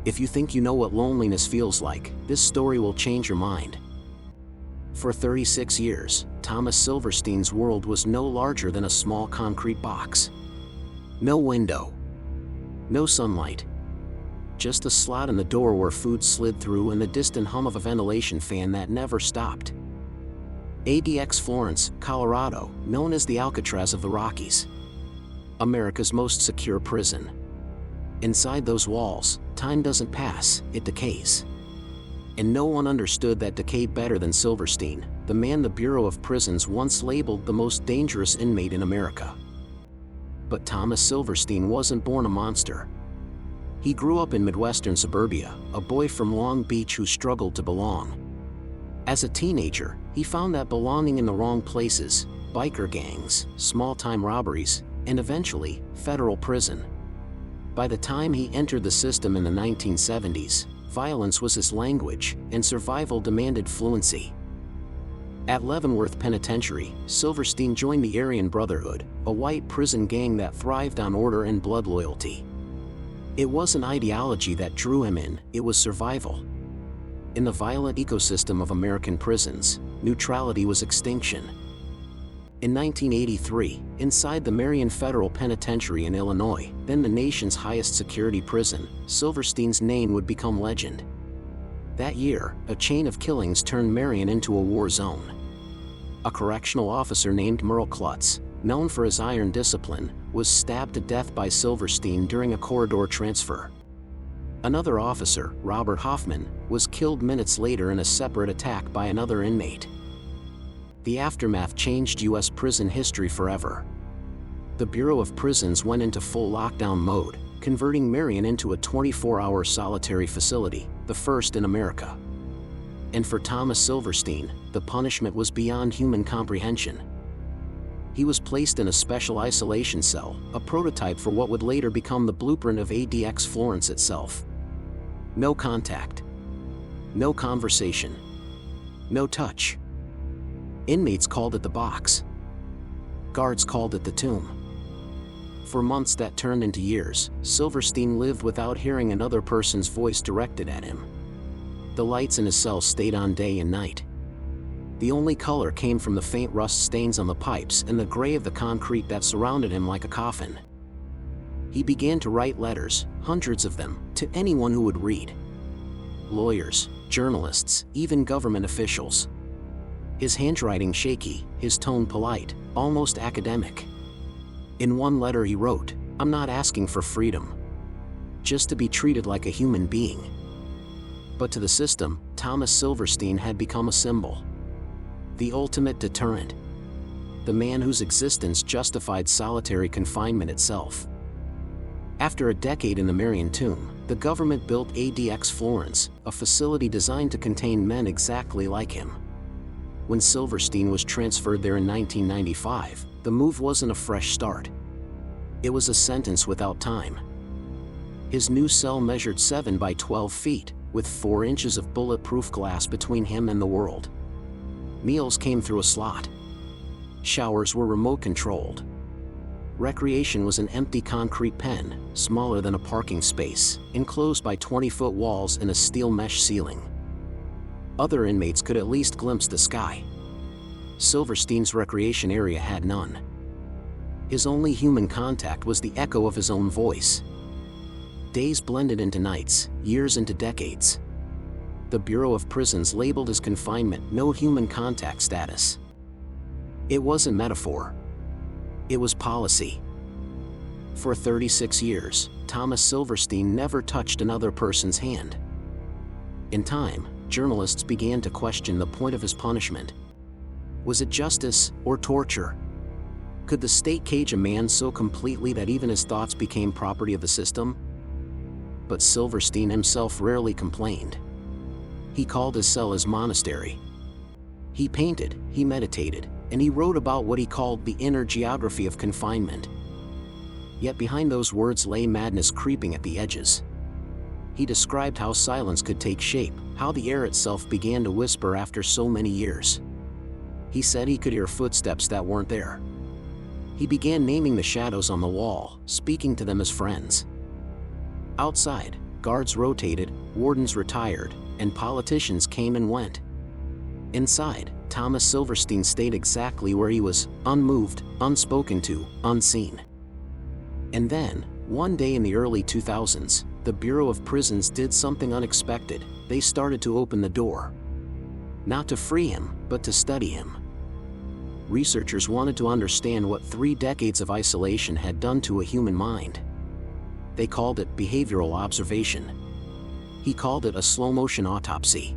If you think you know what loneliness feels like, this story will change your mind. For 36 years, Thomas Silverstein's world was no larger than a small concrete box. No window. No sunlight. Just a slot in the door where food slid through and the distant hum of a ventilation fan that never stopped. ADX Florence, Colorado, known as the Alcatraz of the Rockies. America's most secure prison. Inside those walls, time doesn't pass, it decays. And no one understood that decay better than Silverstein, the man the Bureau of Prisons once labeled the most dangerous inmate in America. But Thomas Silverstein wasn't born a monster. He grew up in Midwestern suburbia, a boy from Long Beach who struggled to belong. As a teenager, he found that belonging in the wrong places, biker gangs, small-time robberies, and eventually, federal prison. By the time he entered the system in the 1970s, violence was his language, and survival demanded fluency. At Leavenworth Penitentiary, Silverstein joined the Aryan Brotherhood, a white prison gang that thrived on order and blood loyalty. It wasn't ideology that drew him in, it was survival. In the violent ecosystem of American prisons, neutrality was extinction. In 1983, inside the Marion Federal Penitentiary in Illinois, then the nation's highest security prison, Silverstein's name would become legend. That year, a chain of killings turned Marion into a war zone. A correctional officer named Merle Klutz, known for his iron discipline, was stabbed to death by Silverstein during a corridor transfer. Another officer, Robert Hoffman, was killed minutes later in a separate attack by another inmate. The aftermath changed U.S. prison history forever. The Bureau of Prisons went into full lockdown mode, converting Marion into a 24-hour solitary facility, the first in America. And for Thomas Silverstein, the punishment was beyond human comprehension. He was placed in a special isolation cell, a prototype for what would later become the blueprint of ADX Florence itself. No contact. No conversation. No touch. Inmates called it the box. Guards called it the tomb. For months that turned into years, Silverstein lived without hearing another person's voice directed at him. The lights in his cell stayed on day and night. The only color came from the faint rust stains on the pipes and the gray of the concrete that surrounded him like a coffin. He began to write letters, hundreds of them, to anyone who would read. Lawyers, journalists, even government officials. His handwriting shaky, his tone polite, almost academic. In one letter he wrote, "I'm not asking for freedom. Just to be treated like a human being." But to the system, Thomas Silverstein had become a symbol. The ultimate deterrent. The man whose existence justified solitary confinement itself. After a decade in the Marion tomb, the government built ADX Florence, a facility designed to contain men exactly like him. When Silverstein was transferred there in 1995, the move wasn't a fresh start. It was a sentence without time. His new cell measured 7 by 12 feet, with 4 inches of bulletproof glass between him and the world. Meals came through a slot. Showers were remote-controlled. Recreation was an empty concrete pen, smaller than a parking space, enclosed by 20-foot walls and a steel mesh ceiling. Other inmates could at least glimpse the sky. Silverstein's recreation area had none. His only human contact was the echo of his own voice. Days blended into nights, years into decades. The Bureau of Prisons labeled his confinement no human contact status. It wasn't metaphor. It was policy. For 36 years, Thomas Silverstein never touched another person's hand. In time, journalists began to question the point of his punishment. Was it justice or torture? Could the state cage a man so completely that even his thoughts became property of the system? But Silverstein himself rarely complained. He called his cell his monastery. He painted, he meditated, and he wrote about what he called the inner geography of confinement. Yet behind those words lay madness creeping at the edges. He described how silence could take shape, how the air itself began to whisper after so many years. He said he could hear footsteps that weren't there. He began naming the shadows on the wall, speaking to them as friends. Outside, Guards rotated, wardens retired, and politicians came and went. Inside, Thomas Silverstein stayed exactly where he was, unmoved, unspoken to, unseen. And then, one day in the early 2000s, the Bureau of Prisons did something unexpected. They started to open the door. Not to free him, but to study him. Researchers wanted to understand what 3 decades of isolation had done to a human mind. They called it behavioral observation. He called it a slow-motion autopsy.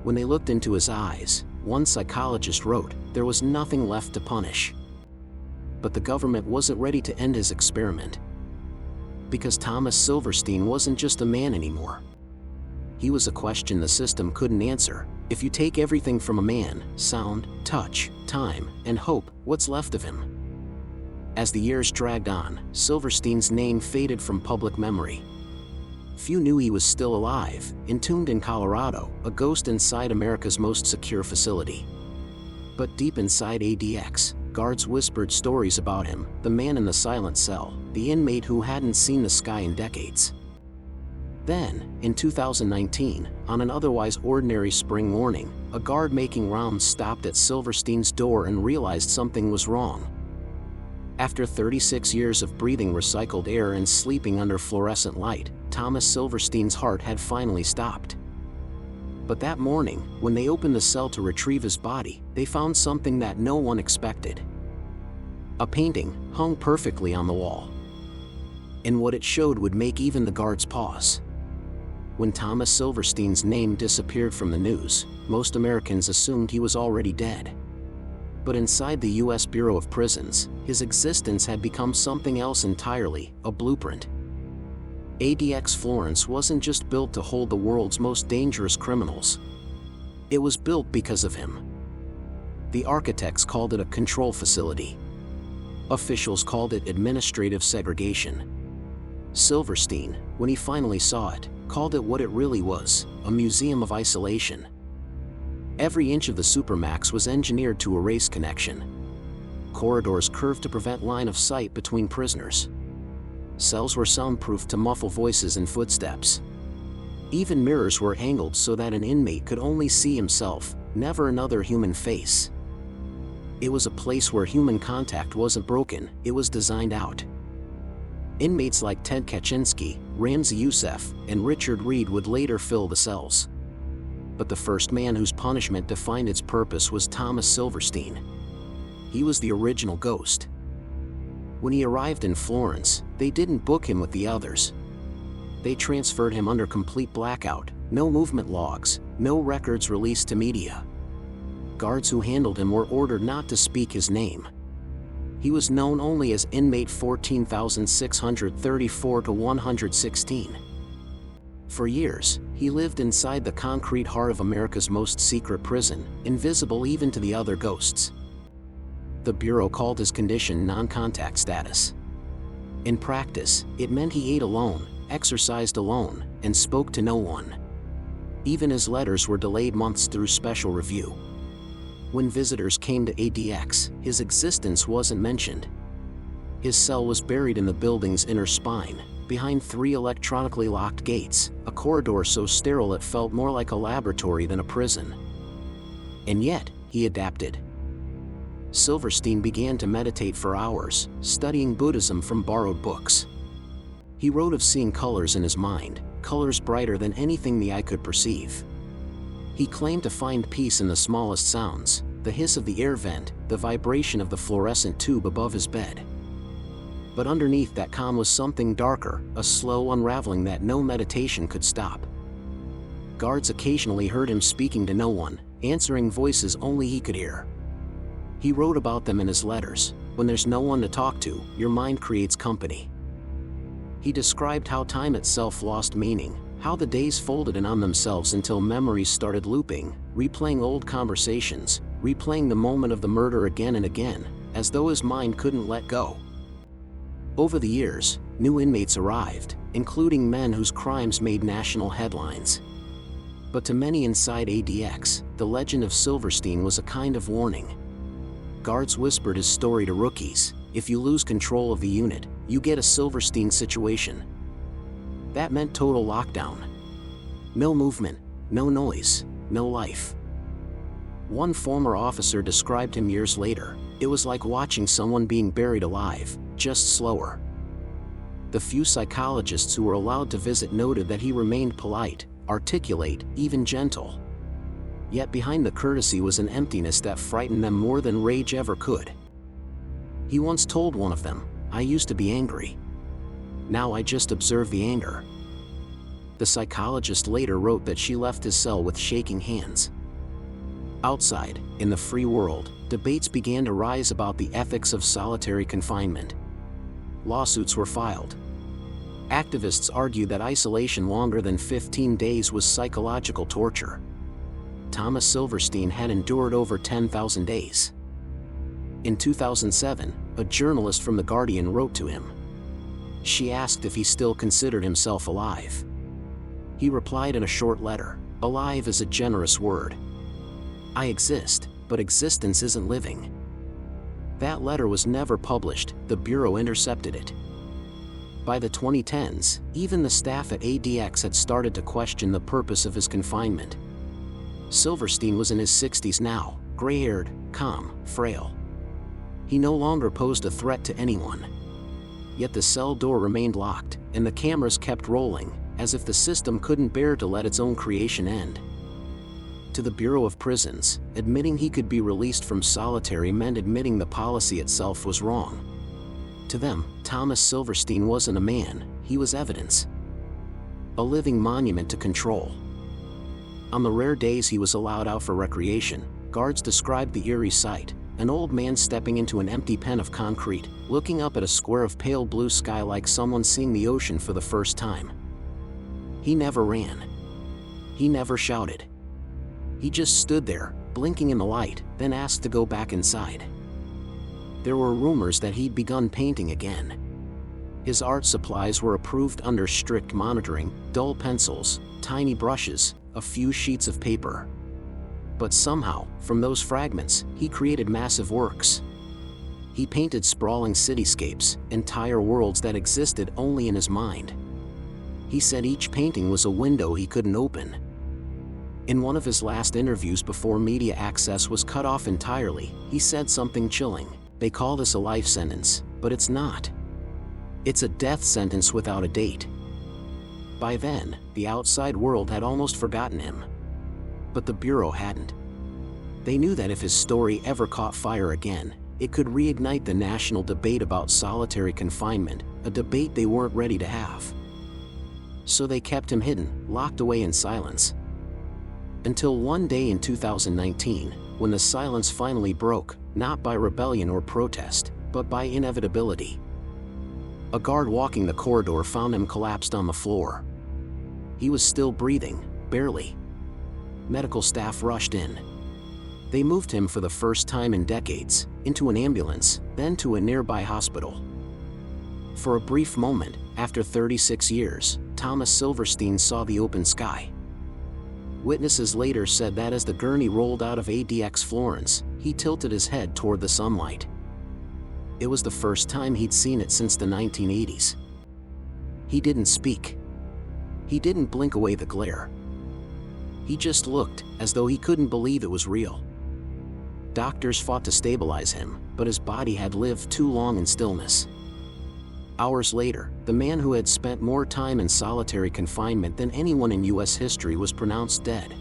When they looked into his eyes, one psychologist wrote, there was nothing left to punish. But the government wasn't ready to end his experiment. Because Thomas Silverstein wasn't just a man anymore. He was a question the system couldn't answer. If you take everything from a man, sound, touch, time, and hope, what's left of him? As the years dragged on, Silverstein's name faded from public memory. Few knew he was still alive, entombed in Colorado, a ghost inside America's most secure facility. But deep inside ADX, guards whispered stories about him, the man in the silent cell, the inmate who hadn't seen the sky in decades. Then, in 2019, on an otherwise ordinary spring morning, a guard making rounds stopped at Silverstein's door and realized something was wrong. After 36 years of breathing recycled air and sleeping under fluorescent light, Thomas Silverstein's heart had finally stopped. But that morning, when they opened the cell to retrieve his body, they found something that no one expected. A painting, hung perfectly on the wall. And what it showed would make even the guards pause. When Thomas Silverstein's name disappeared from the news, most Americans assumed he was already dead. But inside the U.S. Bureau of Prisons, his existence had become something else entirely, a blueprint. ADX Florence wasn't just built to hold the world's most dangerous criminals. It was built because of him. The architects called it a control facility. Officials called it administrative segregation. Silverstein, when he finally saw it, called it what it really was, a museum of isolation. Every inch of the supermax was engineered to erase connection. Corridors curved to prevent line of sight between prisoners. Cells were soundproofed to muffle voices and footsteps. Even mirrors were angled so that an inmate could only see himself, never another human face. It was a place where human contact wasn't broken, it was designed out. Inmates like Ted Kaczynski, Ramzi Youssef, and Richard Reed would later fill the cells. But the first man whose punishment defined its purpose was Thomas Silverstein. He was the original ghost. When he arrived in Florence, they didn't book him with the others. They transferred him under complete blackout, no movement logs, no records released to media. Guards who handled him were ordered not to speak his name. He was known only as inmate 14,634-116. For years, he lived inside the concrete heart of America's most secret prison, invisible even to the other ghosts. The Bureau called his condition non-contact status. In practice, it meant he ate alone, exercised alone, and spoke to no one. Even his letters were delayed months through special review. When visitors came to ADX, his existence wasn't mentioned. His cell was buried in the building's inner spine, behind 3 electronically locked gates, a corridor so sterile it felt more like a laboratory than a prison. And yet, he adapted. Silverstein began to meditate for hours, studying Buddhism from borrowed books. He wrote of seeing colors in his mind, colors brighter than anything the eye could perceive. He claimed to find peace in the smallest sounds, the hiss of the air vent, the vibration of the fluorescent tube above his bed. But underneath that calm was something darker, a slow unraveling that no meditation could stop. Guards occasionally heard him speaking to no one, answering voices only he could hear. He wrote about them in his letters. When there's no one to talk to, your mind creates company. He described how time itself lost meaning, how the days folded in on themselves until memories started looping, replaying old conversations, replaying the moment of the murder again and again, as though his mind couldn't let go. Over the years, new inmates arrived, including men whose crimes made national headlines. But to many inside ADX, the legend of Silverstein was a kind of warning. Guards whispered his story to rookies: if you lose control of the unit, you get a Silverstein situation. That meant total lockdown. No movement, no noise, no life. One former officer described him years later. It was like watching someone being buried alive, just slower. The few psychologists who were allowed to visit noted that he remained polite, articulate, even gentle. Yet behind the courtesy was an emptiness that frightened them more than rage ever could. He once told one of them, "I used to be angry. Now I just observe the anger." The psychologist later wrote that she left his cell with shaking hands. Outside, in the free world, debates began to rise about the ethics of solitary confinement. Lawsuits were filed. Activists argued that isolation longer than 15 days was psychological torture. Thomas Silverstein had endured over 10,000 days. In 2007, a journalist from The Guardian wrote to him. She asked if he still considered himself alive. He replied in a short letter, "Alive is a generous word. I exist, but existence isn't living." That letter was never published. The Bureau intercepted it. By the 2010s, even the staff at ADX had started to question the purpose of his confinement. Silverstein was in his 60s now, gray-haired, calm, frail. He no longer posed a threat to anyone. Yet the cell door remained locked, and the cameras kept rolling, as if the system couldn't bear to let its own creation end. To the Bureau of Prisons, admitting he could be released from solitary meant admitting the policy itself was wrong. To them, Thomas Silverstein wasn't a man, he was evidence. A living monument to control. On the rare days he was allowed out for recreation, guards described the eerie sight: an old man stepping into an empty pen of concrete, looking up at a square of pale blue sky like someone seeing the ocean for the first time. He never ran. He never shouted. He just stood there, blinking in the light, then asked to go back inside. There were rumors that he'd begun painting again. His art supplies were approved under strict monitoring: dull pencils, tiny brushes, a few sheets of paper. But somehow, from those fragments, he created massive works. He painted sprawling cityscapes, entire worlds that existed only in his mind. He said each painting was a window he couldn't open. In one of his last interviews before media access was cut off entirely, he said something chilling: "They call this a life sentence, but it's not. It's a death sentence without a date." By then, the outside world had almost forgotten him. But the Bureau hadn't. They knew that if his story ever caught fire again, it could reignite the national debate about solitary confinement, a debate they weren't ready to have. So they kept him hidden, locked away in silence. Until one day in 2019, when the silence finally broke, not by rebellion or protest, but by inevitability. A guard walking the corridor found him collapsed on the floor. He was still breathing, barely. Medical staff rushed in. They moved him for the first time in decades, into an ambulance, then to a nearby hospital. For a brief moment, after 36 years, Thomas Silverstein saw the open sky. Witnesses later said that as the gurney rolled out of ADX Florence, he tilted his head toward the sunlight. It was the first time he'd seen it since the 1980s. He didn't speak. He didn't blink away the glare. He just looked, as though he couldn't believe it was real. Doctors fought to stabilize him, but his body had lived too long in stillness. Hours later, the man who had spent more time in solitary confinement than anyone in U.S. history was pronounced dead.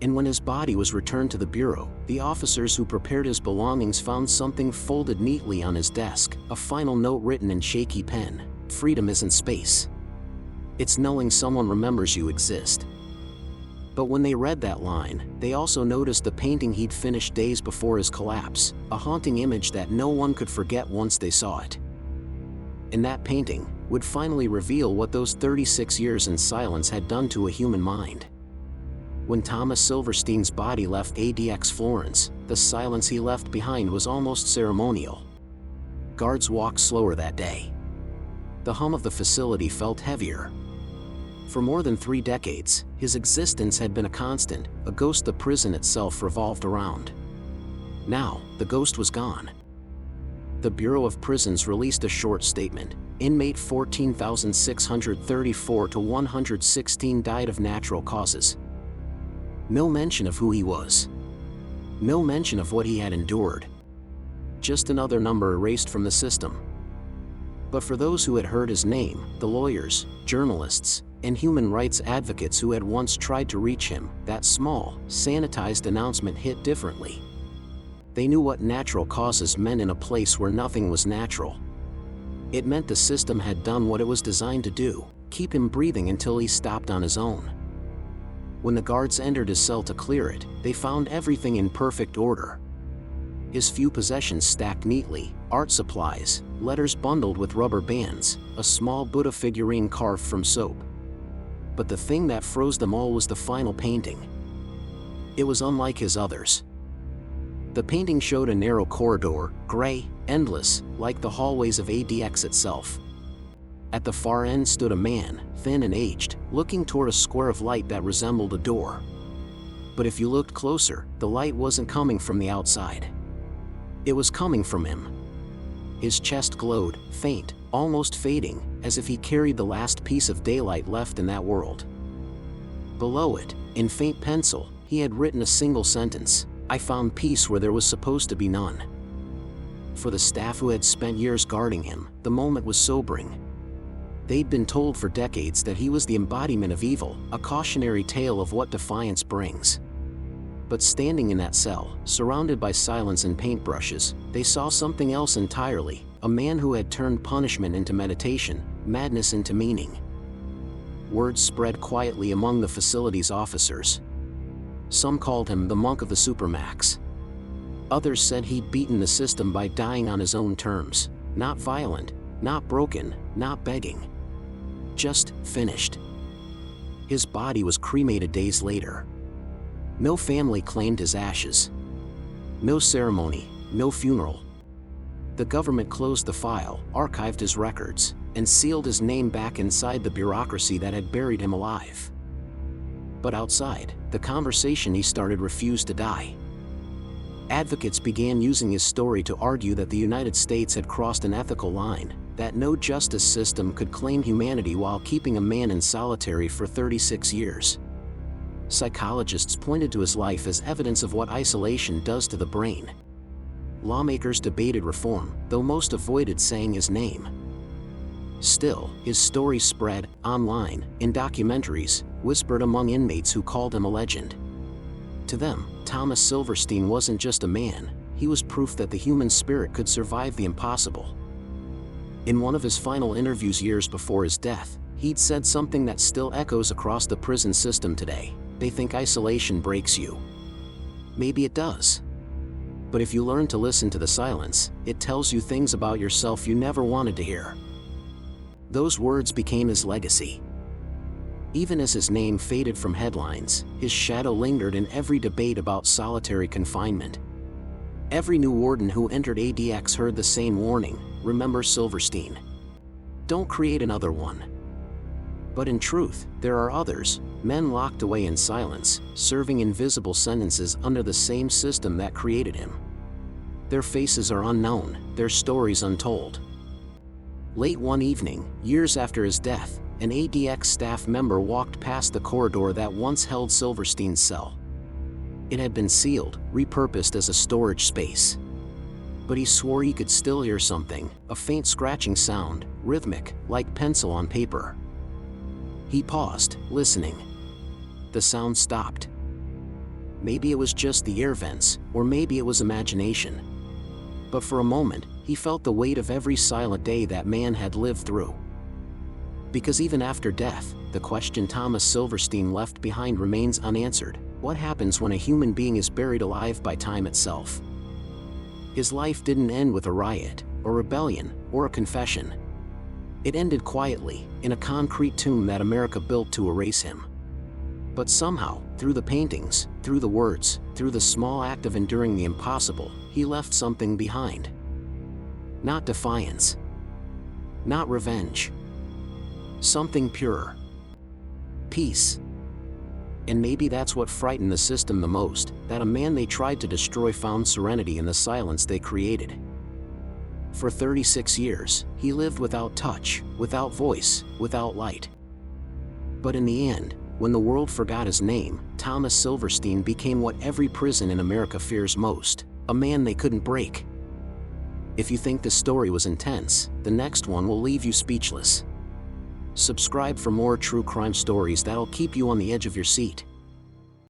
And when his body was returned to the Bureau, the officers who prepared his belongings found something folded neatly on his desk, a final note written in shaky pen: "Freedom isn't space. It's knowing someone remembers you exist." But when they read that line, they also noticed the painting he'd finished days before his collapse, a haunting image that no one could forget once they saw it. And that painting would finally reveal what those 36 years in silence had done to a human mind. When Thomas Silverstein's body left ADX Florence, the silence he left behind was almost ceremonial. Guards walked slower that day. The hum of the facility felt heavier. For more than 3 decades, his existence had been a constant, a ghost the prison itself revolved around. Now, the ghost was gone. the Bureau of Prisons released a short statement. Inmate 14,634 to 116 died of natural causes. No mention of who he was. No mention of what he had endured. Just another number erased from the system. But for those who had heard his name, the lawyers, journalists, and human rights advocates who had once tried to reach him, that small, sanitized announcement hit differently. They knew what natural causes meant in a place where nothing was natural. It meant the system had done what it was designed to do, keep him breathing until he stopped on his own. When the guards entered his cell to clear it, they found everything in perfect order. His few possessions stacked neatly, art supplies, letters bundled with rubber bands, a small Buddha figurine carved from soap. But the thing that froze them all was the final painting. It was unlike his others. The painting showed a narrow corridor, gray, endless, like the hallways of ADX itself. At the far end stood a man, thin and aged, looking toward a square of light that resembled a door. But if you looked closer, the light wasn't coming from the outside. It was coming from him. His chest glowed, faint, almost fading, as if he carried the last piece of daylight left in that world. Below it, in faint pencil, he had written a single sentence: "I found peace where there was supposed to be none." For the staff who had spent years guarding him, the moment was sobering. They'd been told for decades that he was the embodiment of evil, a cautionary tale of what defiance brings. But standing in that cell, surrounded by silence and paintbrushes, they saw something else entirely, a man who had turned punishment into meditation, madness into meaning. Words spread quietly among the facility's officers. Some called him the monk of the supermax. Others said he'd beaten the system by dying on his own terms, not violent, not broken, not begging. Just finished. His body was cremated days later. No family claimed his ashes. No ceremony, no funeral. The government closed the file, archived his records, and sealed his name back inside the bureaucracy that had buried him alive. But outside, the conversation he started refused to die. Advocates began using his story to argue that the United States had crossed an ethical line, that no justice system could claim humanity while keeping a man in solitary for 36 years. Psychologists pointed to his life as evidence of what isolation does to the brain. Lawmakers debated reform, though most avoided saying his name. Still, his story spread, online, in documentaries, whispered among inmates who called him a legend. To them, Thomas Silverstein wasn't just a man, he was proof that the human spirit could survive the impossible. In one of his final interviews years before his death, he'd said something that still echoes across the prison system today: "They think isolation breaks you. Maybe it does. But if you learn to listen to the silence, it tells you things about yourself you never wanted to hear." Those words became his legacy. Even as his name faded from headlines, his shadow lingered in every debate about solitary confinement. Every new warden who entered ADX heard the same warning: remember Silverstein. Don't create another one. But in truth, there are others, men locked away in silence, serving invisible sentences under the same system that created him. Their faces are unknown, their stories untold. Late one evening, years after his death, an ADX staff member walked past the corridor that once held Silverstein's cell. It had been sealed, repurposed as a storage space. But he swore he could still hear something, a faint scratching sound, rhythmic, like pencil on paper. He paused, listening. The sound stopped. Maybe it was just the air vents, or maybe it was imagination. But for a moment, he felt the weight of every silent day that man had lived through. Because even after death, the question Thomas Silverstein left behind remains unanswered: what happens when a human being is buried alive by time itself? His life didn't end with a riot, a rebellion, or a confession. It ended quietly, in a concrete tomb that America built to erase him. But somehow, through the paintings, through the words, through the small act of enduring the impossible, he left something behind. Not defiance. Not revenge. Something purer. Peace. And maybe that's what frightened the system the most, that a man they tried to destroy found serenity in the silence they created. For 36 years, he lived without touch, without voice, without light. But in the end, when the world forgot his name, Thomas Silverstein became what every prison in America fears most: a man they couldn't break. If you think this story was intense, the next one will leave you speechless. Subscribe for more true crime stories that'll keep you on the edge of your seat.